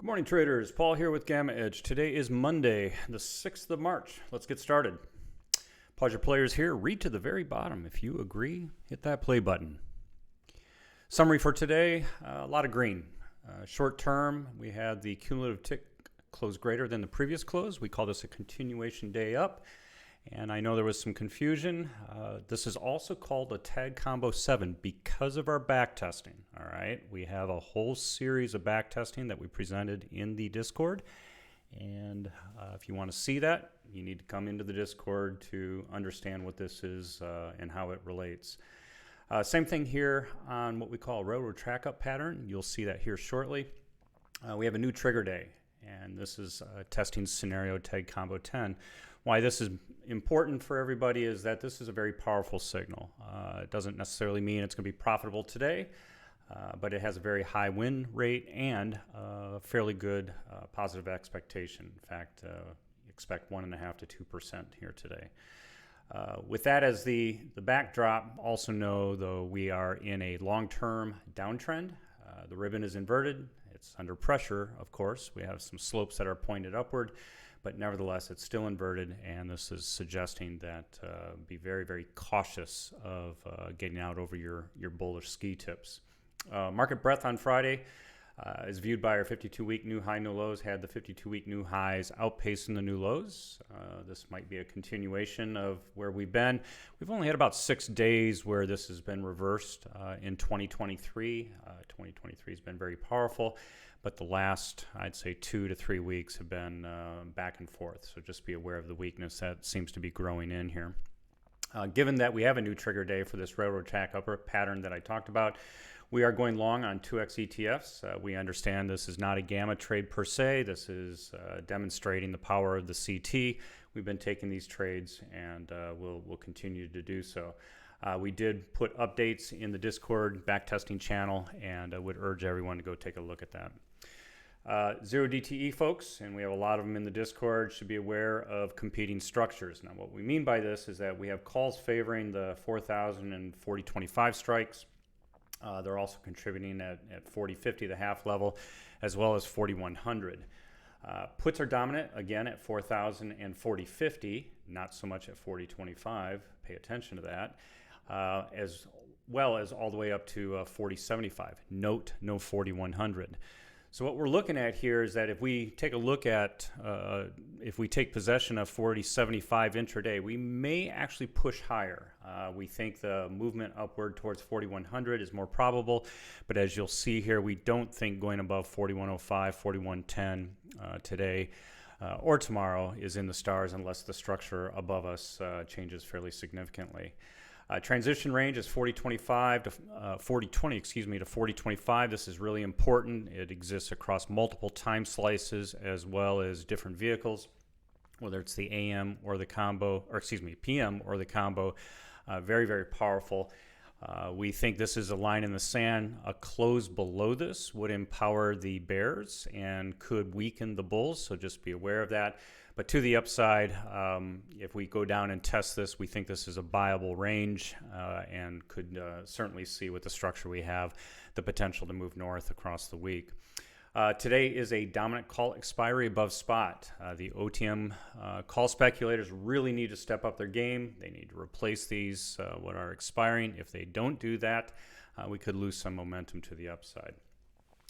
Good morning, traders. Paul here with GammaEdge. Today is Monday, the 6th of March. Let's get started. Pause your players here. Read to the very bottom. If you agree, hit that play button. Summary for today, a lot of green. Short term, we had the cumulative tick close greater than the previous close. We call this a continuation day up. And I know there was some confusion. This is also called a tag combo 7 because of our back testing. All right, we have a whole series of back testing that we presented in the Discord. And if you want to see that, you need to come into the Discord to understand what this is and how it relates. Same thing here on what we call a railroad track up pattern. You'll see that here shortly. We have a new trigger day, and this is testing scenario tag combo 10. Why this is important for everybody is that this is a very powerful signal. It doesn't necessarily mean it's going to be profitable today, but it has a very high win rate and a fairly good positive expectation. In fact, expect 1.5 to 2% here today. With that as the backdrop, also know, though, we are in a long-term downtrend. The ribbon is inverted. It's under pressure, of course. We have some slopes that are pointed upward, but nevertheless, it's still inverted, and this is suggesting that be very, very cautious of getting out over your bullish ski tips. Market breadth on Friday is viewed by our 52-week new high, no lows, had the 52-week new highs outpacing the new lows. This might be a continuation of where we've been. We've only had about 6 days where this has been reversed in 2023. 2023 has been very powerful, but the last, I'd say, 2 to 3 weeks have been back and forth. So just be aware of the weakness that seems to be growing in here. Given that we have a new trigger day for this railroad track upper pattern that I talked about, we are going long on 2x ETFs. We understand this is not a gamma trade per se. This is demonstrating the power of the CT. We've been taking these trades, and we'll continue to do so. We did put updates in the Discord backtesting channel, and I would urge everyone to go take a look at that. Zero DTE folks, and we have a lot of them in the Discord, should be aware of competing structures. Now, what we mean by this is that we have calls favoring the 4,000 and 40.25 strikes. They're also contributing at 40.50, the half level, as well as 4100. Puts are dominant, again, at 4,000 and 40.50, not so much at 40.25. Pay attention to that. As well as all the way up to 40.75. Note, no 4100. So what we're looking at here is that if we take a look at, if we take possession of 40.75 intraday, we may actually push higher. We think the movement upward towards 4100 is more probable, but as you'll see here, we don't think going above 4105, 4110 today or tomorrow is in the stars unless the structure above us changes fairly significantly. Transition range is 40.25 to 40.20, to 40.25. This is really important. It exists across multiple time slices as well as different vehicles, whether it's the AM or the combo, or PM or the combo. Very, very powerful. We think this is a line in the sand. A close below this would empower the bears and could weaken the bulls, so just be aware of that. But to the upside, if we go down and test this, we think this is a buyable range and could certainly see with the structure we have the potential to move north across the week. Today is a dominant call expiry above spot. The OTM call speculators really need to step up their game. They need to replace these what are expiring. If they don't do that, we could lose some momentum to the upside.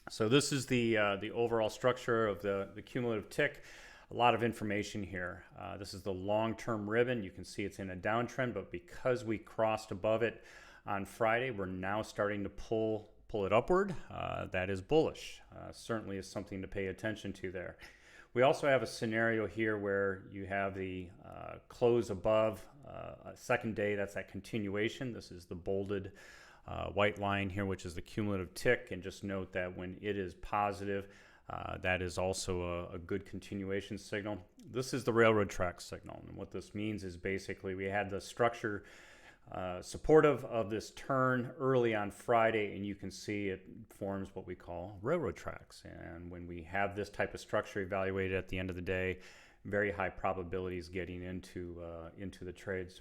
So this is the overall structure of the cumulative tick. A lot of information here. This is the long-term ribbon. You can see it's in a downtrend, but because we crossed above it on Friday, we're now starting to pull it upward. That is bullish. Certainly is something to pay attention to there. We also have a scenario here where you have the close above a second day. That's that continuation. This is the bolded white line here, which is the cumulative tick. And just note that when it is positive, that is also a good continuation signal. This is the railroad track signal. And what this means is basically we had the structure supportive of this turn early on Friday, and you can see it forms what we call railroad tracks. And when we have this type of structure evaluated at the end of the day, very high probabilities getting into the trades.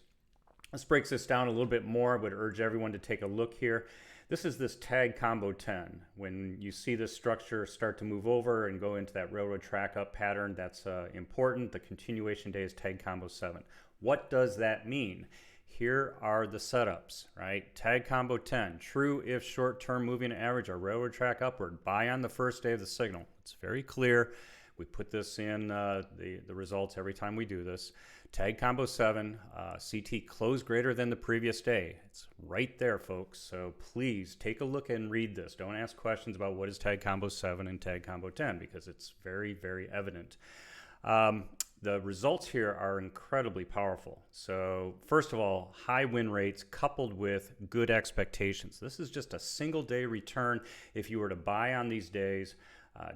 Let's break this down a little bit more. I would urge everyone to take a look here. This is this tag combo 10. When you see this structure start to move over and go into that railroad track up pattern, that's important. The continuation day is tag combo 7. What does that mean? Here are the setups, right? Tag combo 10, true if short-term moving average or railroad track upward, buy on the first day of the signal. It's very clear. We put this in the results every time we do this. Tag combo 7, CT close greater than the previous day. It's right there, folks. So please take a look and read this. Don't ask questions about what is tag combo 7 and tag combo 10 because it's very, very evident. The results here are incredibly powerful. So first of all, high win rates coupled with good expectations. This is just a single day return. If you were to buy on these days,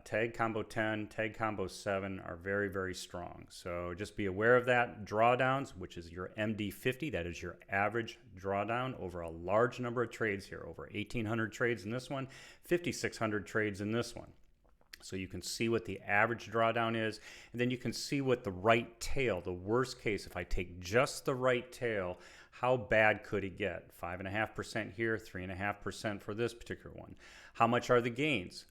tag combo 10, tag combo 7 are very, very strong. So just be aware of that. Drawdowns, which is your MD50, that is your average drawdown over a large number of trades here, over 1,800 trades in this one, 5,600 trades in this one. So you can see what the average drawdown is, and then you can see what the right tail, the worst case, if I take just the right tail, how bad could it get? 5.5% here, 3.5% for this particular one. How much are the gains?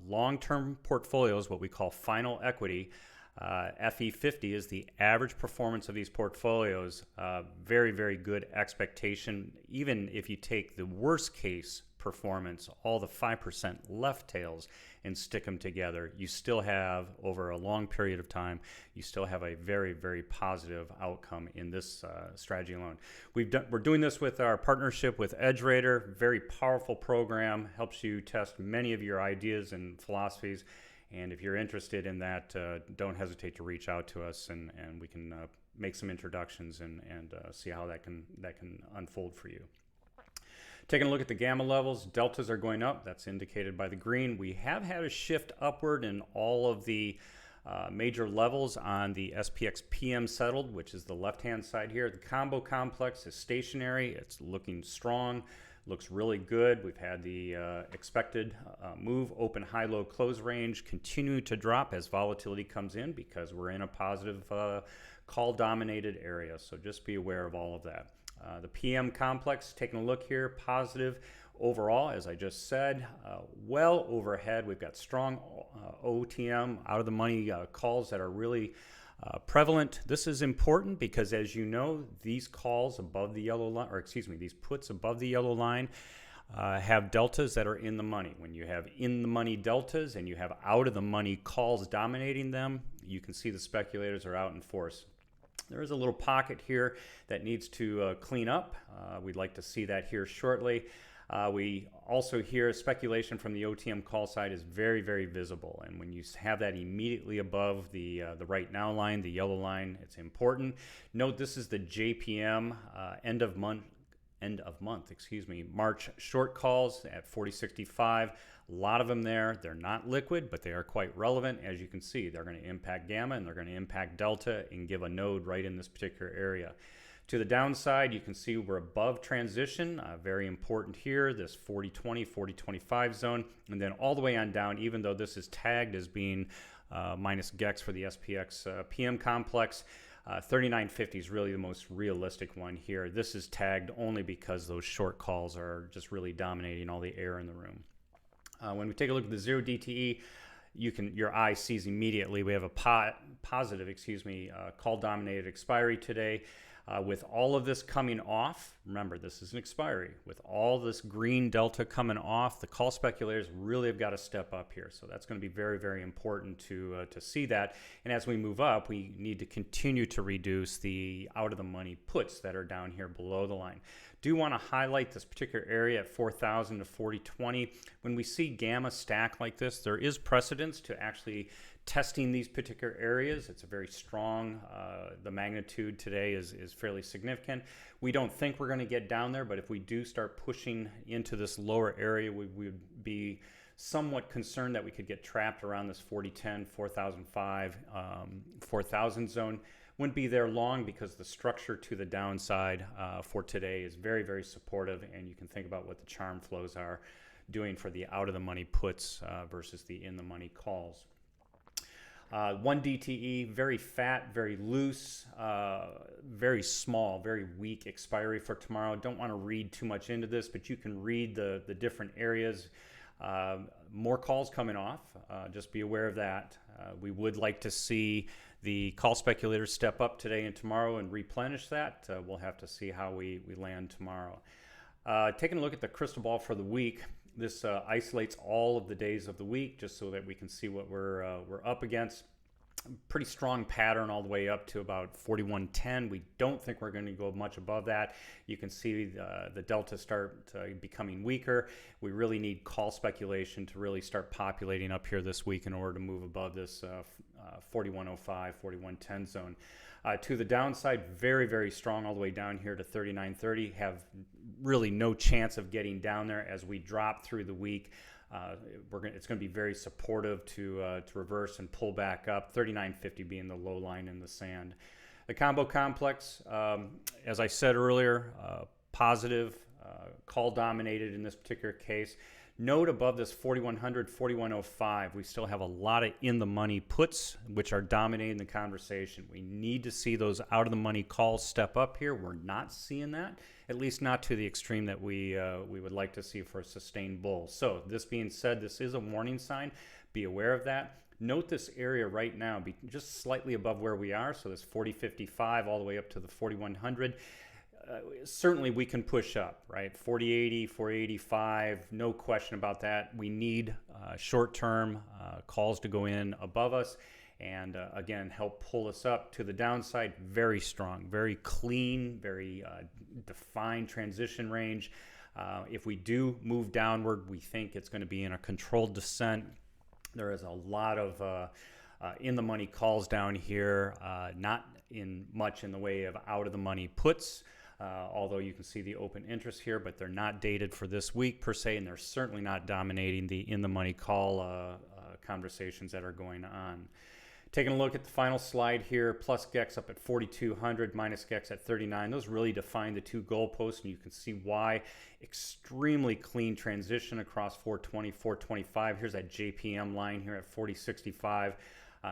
Long-term portfolios, what we call final equity, FE50 is the average performance of these portfolios. Very, very good expectation. Even if you take the worst case performance, all the 5% left tails, and stick them together, you still have, over a long period of time, you still have a very, very positive outcome in this strategy alone. We're doing this with our partnership with EdgeRater, very powerful program, helps you test many of your ideas and philosophies. And if you're interested in that, don't hesitate to reach out to us, and we can make some introductions and see how that can unfold for you. Taking a look at the gamma levels, deltas are going up. That's indicated by the green. We have had a shift upward in all of the major levels on the SPX PM-Settled, which is the left-hand side here. The combo complex is stationary. It's looking strong. Looks really good. We've had the expected move, open, high, low, close range continue to drop as volatility comes in because we're in a positive call-dominated area. So just be aware of all of that. The PM complex, taking a look here, positive overall, as I just said, well overhead. We've got strong OTM, out of the money calls that are really prevalent. This is important because, as you know, these calls above the yellow line, or excuse me, these puts above the yellow line have deltas that are in the money. When you have in the money deltas and you have out of the money calls dominating them, you can see the speculators are out in force. There is a little pocket here that needs to clean up. We'd like to see that here shortly. We also hear speculation from the OTM call side is very, very visible. And when you have that immediately above the right now line, the yellow line, it's important. Note this is the JPM end of month, March short calls at 40.65. A lot of them there. They're not liquid, but they are quite relevant. As you can see, they're going to impact gamma and they're going to impact delta and give a node right in this particular area. To the downside, you can see we're above transition. Very important here, this 40.20, 40.25 zone. And then all the way on down, even though this is tagged as being minus GEX for the SPX PM complex, 39.50 is really the most realistic one here. This is tagged only because those short calls are just really dominating all the air in the room. When we take a look at the 0 DTE, your eye sees immediately we have a positive, call-dominated expiry today. With all of this coming off, remember this is an expiry. With all this green delta coming off, the call speculators really have got to step up here. So that's going to be very, very important to see that. And as we move up, we need to continue to reduce the out-of-the-money puts that are down here below the line. Do want to highlight this particular area at 4,000 to 40.20. When we see gamma stack like this, there is precedence to actually testing these particular areas. It's a very strong, the magnitude today is fairly significant. We don't think we're going to get down there, but if we do start pushing into this lower area, we would be somewhat concerned that we could get trapped around this 40.10, 4,005, 4,000 zone. Wouldn't be there long because the structure to the downside for today is very, very supportive, and you can think about what the charm flows are doing for the out-of-the-money puts versus the in-the-money calls. 1 DTE, very fat, very loose, very small, very weak expiry for tomorrow. Don't want to read too much into this, but you can read the different areas. More calls coming off. Just be aware of that. We would like to see the call speculators step up today and tomorrow and replenish that. We'll have to see how we land tomorrow. Taking a look at the crystal ball for the week. This isolates all of the days of the week just so that we can see what we're up against. Pretty strong pattern all the way up to about 41.10. We don't think we're going to go much above that. You can see the delta start becoming weaker. We really need call speculation to really start populating up here this week in order to move above this 41.05, 41.10 zone. To the downside, very, very strong all the way down here to 39.30. Have really no chance of getting down there as we drop through the week. It's going to be very supportive to reverse and pull back up, 39.50 being the low line in the sand. The combo complex, as I said earlier, positive, call dominated in this particular case. Note above this 4100, 4105, we still have a lot of in-the-money puts, which are dominating the conversation. We need to see those out-of-the-money calls step up here. We're not seeing that, at least not to the extreme that we would like to see for a sustained bull. So this being said, this is a warning sign. Be aware of that. Note this area right now, be just slightly above where we are, so this 4055 all the way up to the 4100. Certainly we can push up, right? 4080, 485, no question about that. We need short-term calls to go in above us and again help pull us up. To the downside, very strong, very clean, very defined transition range. If we do move downward, we think it's going to be in a controlled descent. There is a lot of in-the-money calls down here, not much in the way of out-of-the-money puts. Although you can see the open interest here, but they're not dated for this week per se, and they're certainly not dominating the in-the-money call conversations that are going on. Taking a look at the final slide here, plus GEX up at 4,200, minus GEX at 39. Those really define the two goalposts, and you can see why. Extremely clean transition across 420, 425. Here's that JPM line here at 4065.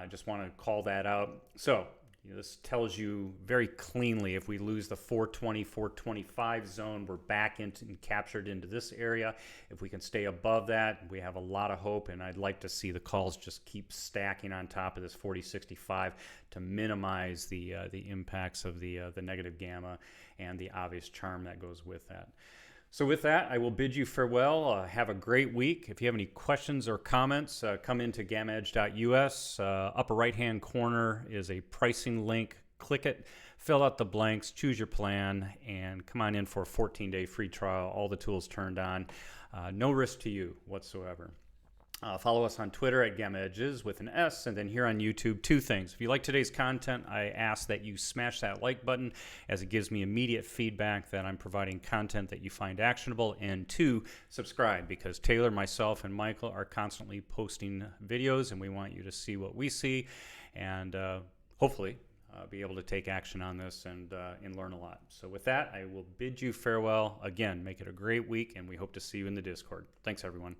Just want to call that out. So, this tells you very cleanly if we lose the 420, 425 zone, we're back into and captured into this area. If we can stay above that, we have a lot of hope, and I'd like to see the calls just keep stacking on top of this 4065 to minimize the impacts of the negative gamma and the obvious charm that goes with that. So with that, I will bid you farewell. Have a great week. If you have any questions or comments, come into GammaEdge.us. Upper right-hand corner is a pricing link. Click it, fill out the blanks, choose your plan, and come on in for a 14-day free trial. All the tools turned on. No risk to you whatsoever. Follow us on Twitter at GammaEdges with an S, and then here on YouTube, two things. If you like today's content, I ask that you smash that like button as it gives me immediate feedback that I'm providing content that you find actionable, and two, subscribe, because Taylor, myself, and Michael are constantly posting videos, and we want you to see what we see, and hopefully be able to take action on this and learn a lot. So with that, I will bid you farewell. Again, make it a great week, and we hope to see you in the Discord. Thanks, everyone.